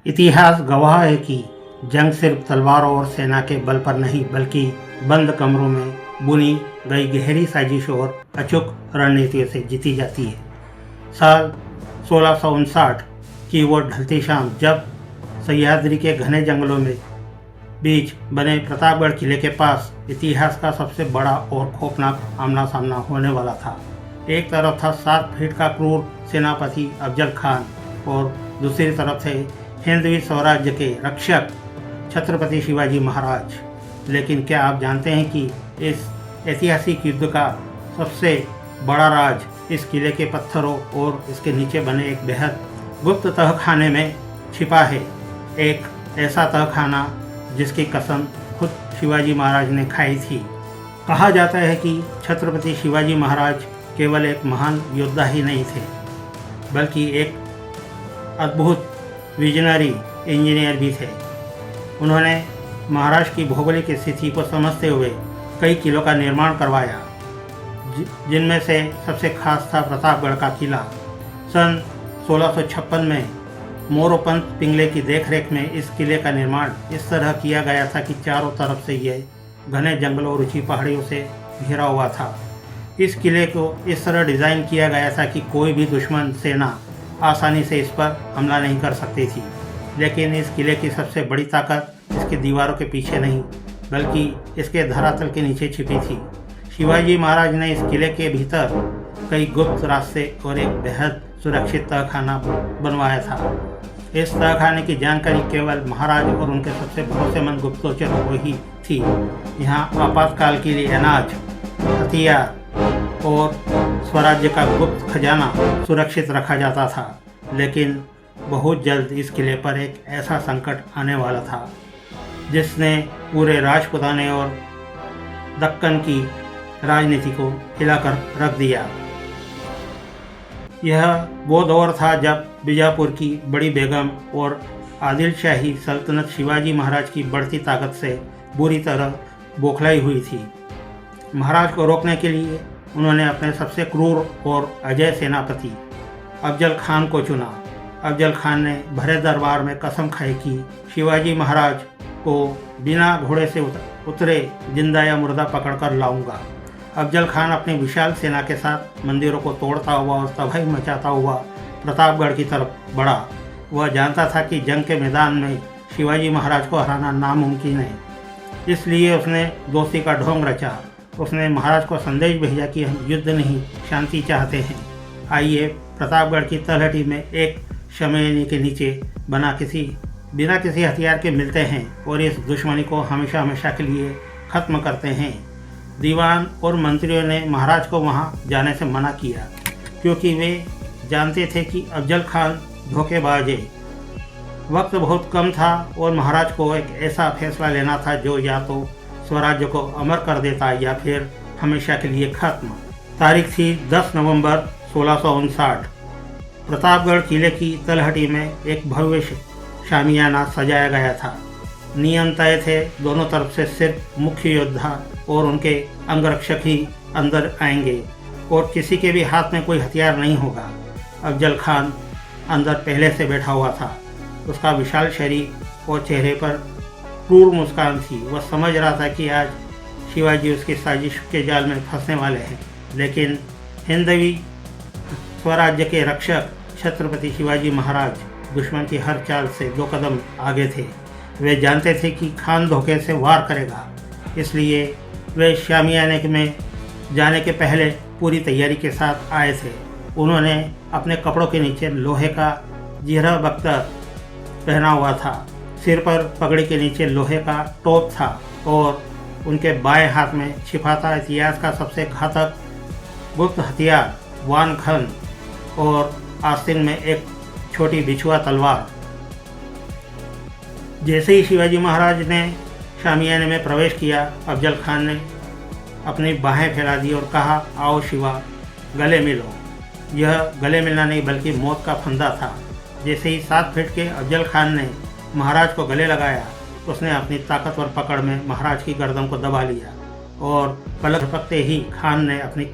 इतिहास गवाह है कि जंग सिर्फ तलवारों और सेना के बल पर नहीं बल्कि बंद कमरों में बुनी गई गहरी साजिश और अचूक रणनीतियों से जीती जाती है। साल 1659 की वो ढलती शाम जब सह्याद्री के घने जंगलों में बीच बने प्रतापगढ़ किले के पास इतिहास का सबसे बड़ा और खौफनाक आमना सामना होने वाला था। एक तरफ था 7 फीट का क्रूर सेनापति अफजल खान और दूसरी तरफ थे हिंदवी स्वराज्य के रक्षक छत्रपति शिवाजी महाराज। लेकिन क्या आप जानते हैं कि इस ऐतिहासिक युद्ध का सबसे बड़ा राज इस किले के पत्थरों और इसके नीचे बने एक बेहद गुप्त तहखाने में छिपा है। एक ऐसा तहखाना जिसकी कसम खुद शिवाजी महाराज ने खाई थी। कहा जाता है कि छत्रपति शिवाजी महाराज केवल एक महान योद्धा ही नहीं थे बल्कि एक अद्भुत विजनरी इंजीनियर भी थे। उन्होंने महाराष्ट्र की भौगोलिक स्थिति को समझते हुए कई किलों का निर्माण करवाया, जिनमें से सबसे खास था प्रतापगढ़ का किला। सन 1656 में मोरोपंत पिंगले की देखरेख में इस किले का निर्माण इस तरह किया गया था कि चारों तरफ से यह घने जंगलों और ऊंची पहाड़ियों से घिरा हुआ था। इस किले को इस तरह डिज़ाइन किया गया था कि कोई भी दुश्मन सेना आसानी से इस पर हमला नहीं कर सकती थी। लेकिन इस किले की सबसे बड़ी ताकत इसकी दीवारों के पीछे नहीं बल्कि इसके धरातल के नीचे छिपी थी। शिवाजी महाराज ने इस किले के भीतर कई गुप्त रास्ते और एक बेहद सुरक्षित तहखाना बनवाया था। इस तहखाने की जानकारी केवल महाराज और उनके सबसे भरोसेमंद गुप्तचरों को ही थी। यहाँ आपातकाल के लिए अनाज, हथियार और स्वराज्य का गुप्त खजाना सुरक्षित रखा जाता था। लेकिन बहुत जल्द इस किले पर एक ऐसा संकट आने वाला था जिसने पूरे राजपुताने और दक्कन की राजनीति को हिलाकर रख दिया। यह वो दौर था जब बीजापुर की बड़ी बेगम और आदिल शाही सल्तनत शिवाजी महाराज की बढ़ती ताकत से बुरी तरह बौखलाई हुई थी। महाराज को रोकने के लिए उन्होंने अपने सबसे क्रूर और अजय सेनापति अफजल खान को चुना। अफजल खान ने भरे दरबार में कसम खाई कि शिवाजी महाराज को बिना घोड़े से उतरे जिंदा या मुर्दा पकड़कर लाऊंगा। अफजल खान अपनी विशाल सेना के साथ मंदिरों को तोड़ता हुआ और तबाही मचाता हुआ प्रतापगढ़ की तरफ बढ़ा। वह जानता था कि जंग के मैदान में शिवाजी महाराज को हराना नामुमकिन है, इसलिए उसने दोस्ती का ढोंग रचा। उसने महाराज को संदेश भेजा कि हम युद्ध नहीं शांति चाहते हैं। आइए प्रतापगढ़ की तलहटी में एक शमयनी के नीचे बिना किसी हथियार के मिलते हैं और इस दुश्मनी को हमेशा हमेशा के लिए ख़त्म करते हैं। दीवान और मंत्रियों ने महाराज को वहां जाने से मना किया क्योंकि वे जानते थे कि अफजल खान धोखेबाज है। वक्त बहुत कम था और महाराज को एक ऐसा फैसला लेना था जो या तो स्वराज्य को अमर कर देता या फिर हमेशा के लिए खत्म। तारीख थी 10 नवंबर 1659। प्रतापगढ़ किले की तलहटी में एक भव्य शामियाना सजाया गया था। नियम तय थे, दोनों तरफ से सिर्फ मुख्य योद्धा और उनके अंगरक्षक ही अंदर आएंगे और किसी के भी हाथ में कोई हथियार नहीं होगा। अफजल खान अंदर पहले से बैठा हुआ था। उसका विशाल शरीर और चेहरे पर क्रूर मुस्कान थी। वह समझ रहा था कि आज शिवाजी उसकी साजिश के जाल में फंसने वाले हैं। लेकिन हिंदवी स्वराज्य के रक्षक छत्रपति शिवाजी महाराज दुश्मन की हर चाल से 2 कदम आगे थे। वे जानते थे कि खान धोखे से वार करेगा, इसलिए वे शामियाने में जाने के पहले पूरी तैयारी के साथ आए थे। उन्होंने अपने कपड़ों के नीचे लोहे का जीरा बख्तर पहना हुआ था। सिर पर पगड़ी के नीचे लोहे का टोप था और उनके बाएं हाथ में छिपा था इतिहास का सबसे घातक गुप्त हथियार वान खन और आस्तीन में एक छोटी बिछुआ तलवार। जैसे ही शिवाजी महाराज ने शामियाने में प्रवेश किया, अफजल खान ने अपनी बाहें फैला दी और कहा, आओ शिवा, गले मिलो। यह गले मिलना नहीं बल्कि मौत का फंदा था। जैसे ही 7 फीट के अफजल खान ने महाराज को गले लगाया, उसने अपनी ताकतवर पकड़ में महाराज की गर्दन को दबा लिया और पलक झपकते ही खान ने अपनी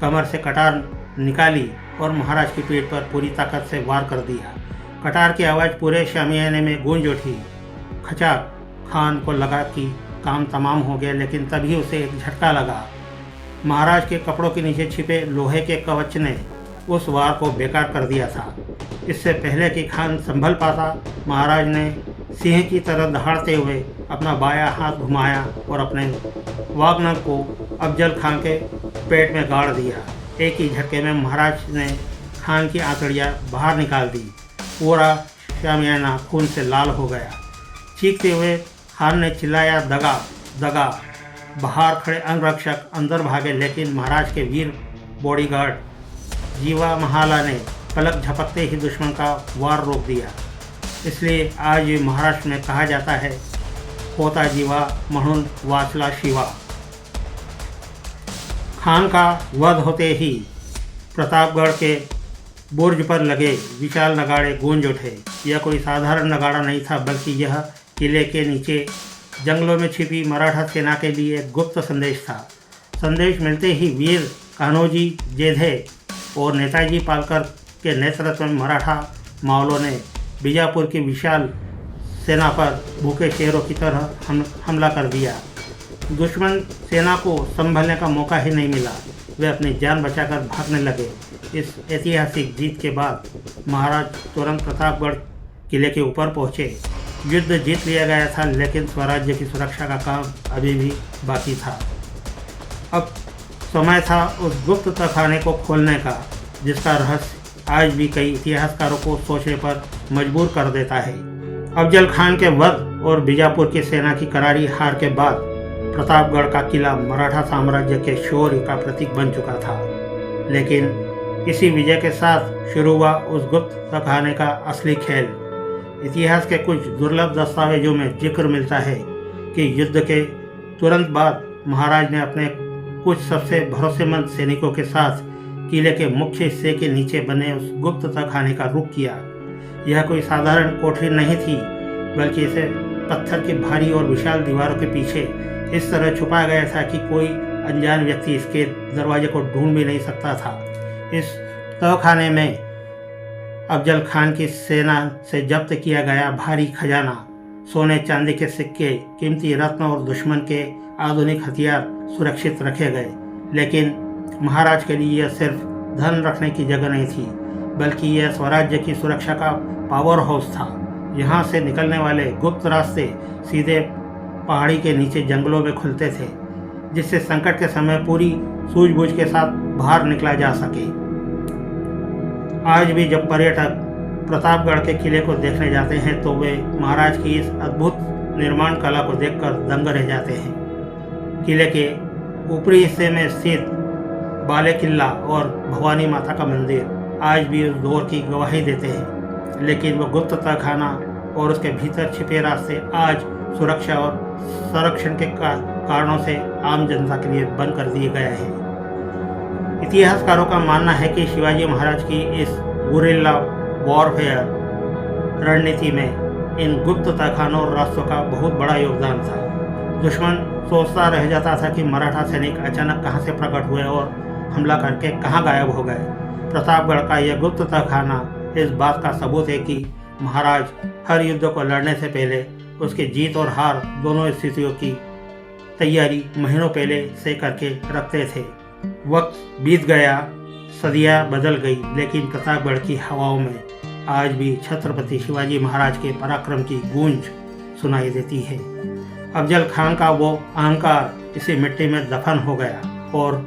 कमर से कटार निकाली और महाराज की पीठ पर पूरी ताकत से वार कर दिया। कटार की आवाज़ पूरे शामियाने में गूंज उठी। खचाक खान को लगा कि काम तमाम हो गया, लेकिन तभी उसे एक झटका लगा। महाराज के कपड़ों के नीचे छिपे लोहे के कवच ने उस वार को बेकार कर दिया था। इससे पहले कि खान संभल पाता, महाराज ने सिंह की तरह दहाड़ते हुए अपना बायां हाथ घुमाया और अपने वागनर को अफजल खान के पेट में गाड़ दिया। एक ही झटके में महाराज ने खान की आंतड़ियाँ बाहर निकाल दी। पूरा शामियाना खून से लाल हो गया। चीखते हुए खान ने चिल्लाया, दगा दगा। बाहर खड़े अंगरक्षक अंदर भागे, लेकिन महाराज के वीर बॉडीगार्ड जीवा महाला ने पलक झपकते ही दुश्मन का वार रोक दिया। इसलिए आज भी महाराष्ट्र में कहा जाता है, होता जीवा म्हणून वाचला शिवा। खान का वध होते ही प्रतापगढ़ के बुर्ज पर लगे विशाल नगाड़े गूंज उठे। यह कोई साधारण नगाड़ा नहीं था, बल्कि यह किले के नीचे जंगलों में छिपी मराठा सेना के लिए एक गुप्त संदेश था। संदेश मिलते ही वीर कान्होजी जेधे और नेताजी पालकर के नेतृत्व में मराठा मावलों ने बीजापुर की विशाल सेना पर भूखे शेरों की तरह हमला कर दिया। दुश्मन सेना को संभलने का मौका ही नहीं मिला। वे अपनी जान बचाकर भागने लगे। इस ऐतिहासिक जीत के बाद महाराज तुरंत प्रतापगढ़ किले के ऊपर पहुंचे। युद्ध जीत लिया गया था, लेकिन स्वराज्य की सुरक्षा का काम अभी भी बाकी था। अब समय था उस गुप्त तहखाने को खोलने का, जिसका रहस्य आज भी कई इतिहासकारों को सोचने पर मजबूर कर देता है। अफजल खान के वध और बीजापुर की सेना की करारी हार के बाद प्रतापगढ़ का किला मराठा साम्राज्य के शौर्य का प्रतीक बन चुका था। लेकिन इसी विजय के साथ शुरू हुआ उस गुप्त तहखाने का असली खेल। इतिहास के कुछ दुर्लभ दस्तावेजों में जिक्र मिलता है कि युद्ध के तुरंत बाद महाराज ने अपने कुछ सबसे भरोसेमंद सैनिकों के साथ किले के मुख्य हिस्से के नीचे बने उस गुप्त तहखाने का रुख किया। यह कोई साधारण कोठरी नहीं थी, बल्कि इसे पत्थर की भारी और विशाल दीवारों के पीछे इस तरह छुपाया गया था कि कोई अनजान व्यक्ति इसके दरवाजे को ढूंढ भी नहीं सकता था। इस तहखाने में अफजल खान की सेना से जब्त किया गया भारी खजाना, सोने चांदी के सिक्के, कीमती रत्न और दुश्मन के आधुनिक हथियार सुरक्षित रखे गए। लेकिन महाराज के लिए यह सिर्फ धन रखने की जगह नहीं थी, बल्कि यह स्वराज्य की सुरक्षा का पावर हाउस था। यहाँ से निकलने वाले गुप्त रास्ते सीधे पहाड़ी के नीचे जंगलों में खुलते थे, जिससे संकट के समय पूरी सूझबूझ के साथ बाहर निकला जा सके। आज भी जब पर्यटक प्रतापगढ़ के किले को देखने जाते हैं, तो वे महाराज की इस अद्भुत निर्माण कला को देखकर दंग रह जाते हैं। किले के ऊपरी हिस्से में स्थित बाले किला और भवानी माता का मंदिर आज भी उस दौर की गवाही देते हैं, लेकिन वो गुप्त तहखाना और उसके भीतर छिपे रास्ते आज सुरक्षा और संरक्षण के कारणों से आम जनता के लिए बंद कर दिए गए हैं। इतिहासकारों का मानना है कि शिवाजी महाराज की इस गुरिल्ला वॉरफेयर रणनीति में इन गुप्त तहखानों और रास्तों का बहुत बड़ा योगदान था। दुश्मन सोचता रह जाता था कि मराठा सैनिक अचानक कहां से प्रकट हुए और हमला करके कहां गायब हो गए। प्रतापगढ़ का यह गुप्त तहखाना इस बात का सबूत है कि महाराज हर युद्ध को लड़ने से पहले उसकी जीत और हार दोनों स्थितियों की तैयारी महीनों पहले से करके रखते थे। वक्त बीत गया, सदियां बदल गई, लेकिन प्रतापगढ़ की हवाओं में आज भी छत्रपति शिवाजी महाराज के पराक्रम की गूंज सुनाई देती है। अफजल खान का वो अहंकार इसी मिट्टी में दफन हो गया और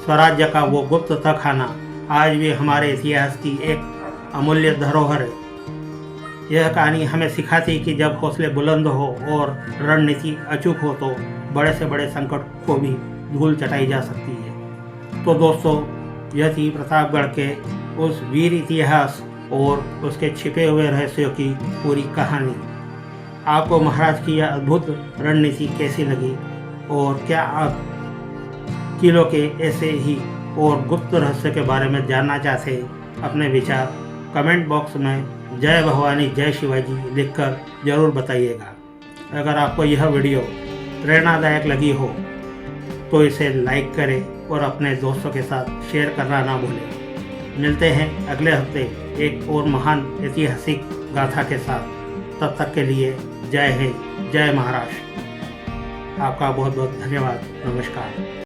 स्वराज्य का वो गुप्त तहखाना आज भी हमारे इतिहास की एक अमूल्य धरोहर है। यह कहानी हमें सिखाती कि जब हौसले बुलंद हो और रणनीति अचूक हो तो बड़े से बड़े संकट को भी धूल चटाई जा सकती है। तो दोस्तों, यह थी प्रतापगढ़ के उस वीर इतिहास और उसके छिपे हुए रहस्यों की पूरी कहानी। आपको महाराज की यह अद्भुत रणनीति कैसी लगी और क्या आप किलों के ऐसे ही और गुप्त रहस्य के बारे में जानना चाहते हैं? अपने विचार कमेंट बॉक्स में जय भवानी जय शिवाजी लिखकर ज़रूर बताइएगा। अगर आपको यह वीडियो प्रेरणादायक लगी हो तो इसे लाइक करें और अपने दोस्तों के साथ शेयर करना ना भूलें। मिलते हैं अगले हफ्ते एक और महान ऐतिहासिक गाथा के साथ। तब तक के लिए जय हिंद, जय महाराष्ट्र। आपका बहुत बहुत धन्यवाद। नमस्कार।